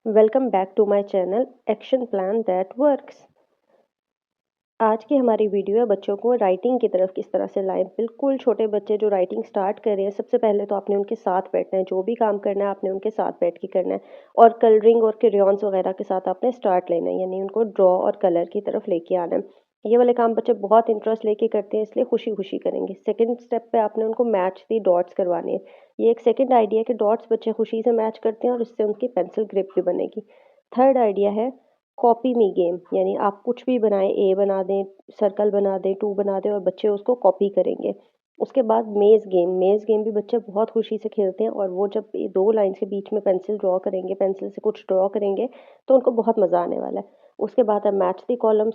Welcome back to my channel action plan that works. आज की हमारी वीडियो है बच्चों को राइटिंग की तरफ किस तरह से लाएं। बिल्कुल छोटे बच्चे जो राइटिंग स्टार्ट कर रहे हैं, सबसे पहले तो आपने उनके साथ बैठना है। जो भी काम करना है आपने उनके साथ बैठ के करना है और कलरिंग और क्रेयॉन्स वगैरह के साथ आपने स्टार्ट लेना है, यानी उनको ड्रॉ और कलर की तरफ लेके आना है। ये वाले काम बच्चे बहुत इंटरेस्ट लेके करते हैं, इसलिए खुशी खुशी करेंगे। सेकंड स्टेप पे आपने उनको मैच दी डॉट्स करवाने हैं। ये एक सेकंड आइडिया है कि डॉट्स बच्चे खुशी से मैच करते हैं और इससे उनकी पेंसिल ग्रिप भी बनेगी। थर्ड आइडिया है कॉपी मी गेम, यानी आप कुछ भी बनाएं, ए बना दें, सर्कल बना दें, टू बना दें और बच्चे उसको कॉपी करेंगे। उसके बाद मेज़ गेम भी बच्चे बहुत खुशी से खेलते हैं और वो जब ये दो लाइन्स के बीच में पेंसिल ड्रॉ करेंगे, पेंसिल से कुछ ड्रॉ करेंगे, तो उनको बहुत मज़ा आने वाला है। उसके बाद है मैच द कॉलम,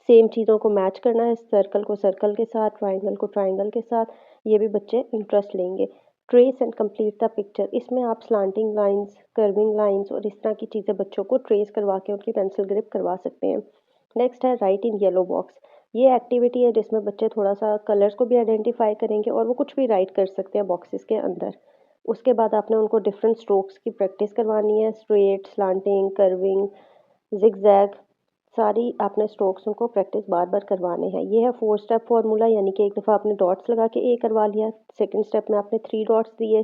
सेम चीज़ों को मैच करना है, सर्कल को सर्कल के साथ, ट्राइंगल को ट्राइंगल के साथ। ये भी बच्चे इंटरेस्ट लेंगे। Trace and complete the picture, इसमें आप स्लांटिंग लाइंस, कर्विंग लाइंस और इस तरह की चीज़ें बच्चों को ट्रेस करवा के उनकी पेंसिल ग्रिप करवा सकते हैं। नेक्स्ट है राइट इन येलो बॉक्स। ये एक्टिविटी है जिसमें बच्चे थोड़ा सा कलर्स को भी आइडेंटिफाई करेंगे और वो कुछ भी राइट कर सकते हैं बॉक्सेस के अंदर। उसके बाद आपने उनको डिफरेंट स्ट्रोक्स की प्रैक्टिस करवानी है, स्ट्रेट, स्लांटिंग, कर्विंग, जिगजैग, सारी आपने स्ट्रोक्स उनको प्रैक्टिस बार बार करवाने हैं। ये है 4 स्टेप फार्मूला, यानी कि एक दफ़ा आपने डॉट्स लगा के ए करवा लिया, सेकंड स्टेप में आपने 3 डॉट्स दिए,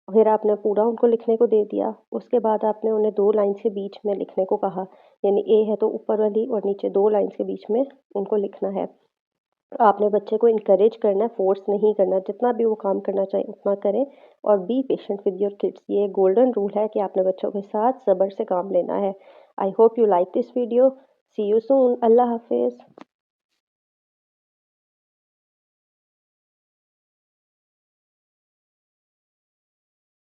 फिर आपने पूरा उनको लिखने को दे दिया। उसके बाद आपने उन्हें 2 लाइन्स के बीच में लिखने को कहा, यानी ए है तो ऊपर वाली और नीचे 2 लाइन्स के बीच में उनको लिखना है। आपने बच्चे को इनकरेज करना है, फोर्स नहीं करना। जितना भी वो काम करना चाहे उतना करें और be patient with your kids. ये गोल्डन रूल है कि आपने बच्चों के साथ सब्र से काम लेना है। I hope you like this video. See you soon. अल्लाह हाफिज़।